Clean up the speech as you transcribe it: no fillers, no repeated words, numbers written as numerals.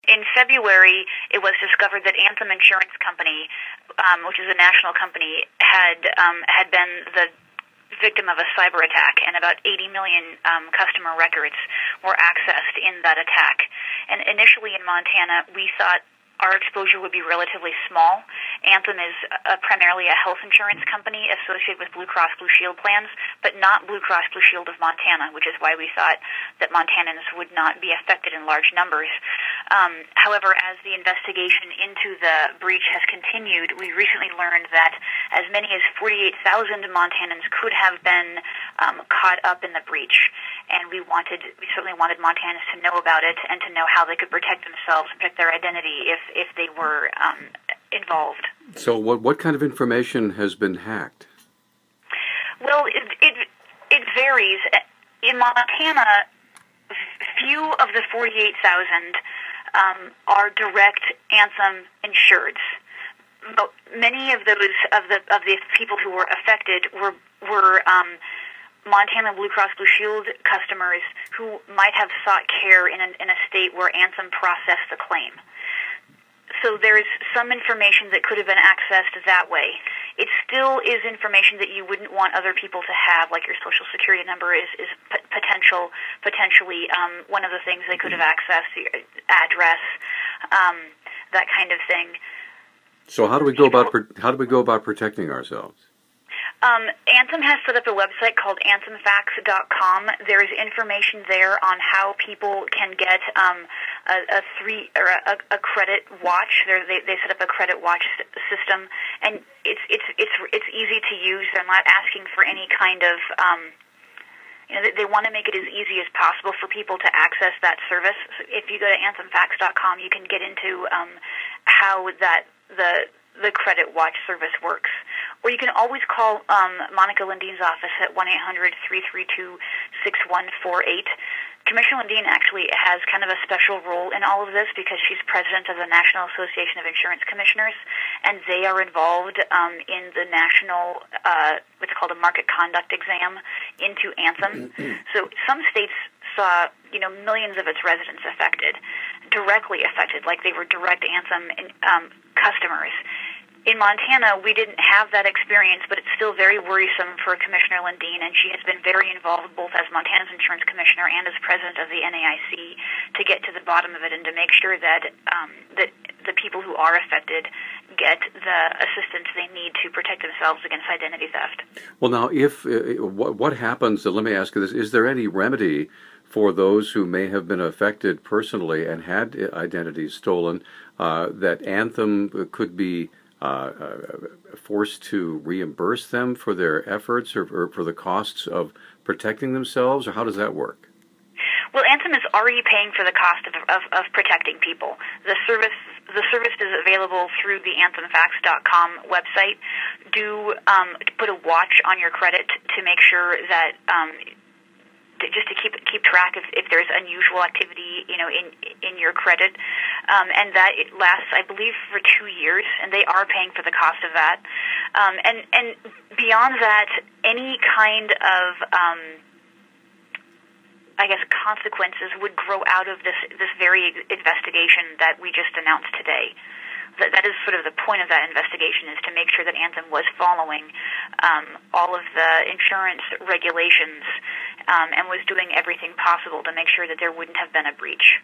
In February, it was discovered that Anthem Insurance Company, which is a national company, had been the victim of a cyber attack, and about 80 million customer records were accessed in that attack. And initially in Montana, we thought our exposure would be relatively small. Anthem is primarily a health insurance company associated with Blue Cross Blue Shield plans, but not Blue Cross Blue Shield of Montana, which is why we thought that Montanans would not be affected in large numbers. However, as the investigation into the breach has continued, we recently learned that as many as 48,000 Montanans could have been caught up in the breach. And we certainly wanted Montanans to know about it and to know how they could protect themselves, protect their identity if they were involved. So what kind of information has been hacked? Well, it varies. In Montana, few of the 48,000 are direct Anthem insureds. But many of those of the people who were affected were Montana Blue Cross Blue Shield customers who might have sought care in a state where Anthem processed the claim. So there's some information that could have been accessed that way. It still is information that you wouldn't want other people to have, like your Social Security number is potentially one of the things they could have accessed, your address, that kind of thing. So how do we go about protecting ourselves? Anthem has set up a website called anthemfacts.com. There is information there on how people can get a credit watch. They set up a credit watch system, and it's easy to use. They're not asking for any kind of they want to make it as easy as possible for people to access that service. So if you go to anthemfacts.com, you can get into how the credit watch service works. Or you can always call Monica Lindine's office at 1-800-332-6148. Commissioner Lindine actually has kind of a special role in all of this because she's president of the National Association of Insurance Commissioners, and they are involved in the national, what's called a market conduct exam into Anthem. So some states saw, millions of its residents directly affected, like they were direct Anthem customers. In Montana, we didn't have that experience, but it's still very worrisome for Commissioner Lindine, and she has been very involved both as Montana's insurance commissioner and as president of the NAIC to get to the bottom of it and to make sure that that the people who are affected get the assistance they need to protect themselves against identity theft. Well, now, if what happens? Let me ask you this: is there any remedy for those who may have been affected personally and had identities stolen that Anthem could be forced to reimburse them for their efforts or for the costs of protecting themselves, or how does that work? Well, Anthem is already paying for the cost of protecting people. The service is available through the anthemfacts.com website. Do put a watch on your credit to make sure that just to keep track if there's unusual activity, in your credit, and that it lasts, I believe, for 2 years, and they are paying for the cost of that. And beyond that, any kind of consequences would grow out of this very investigation that we just announced today. That is sort of the point of that investigation, is to make sure that Anthem was following all of the insurance regulations and was doing everything possible to make sure that there wouldn't have been a breach.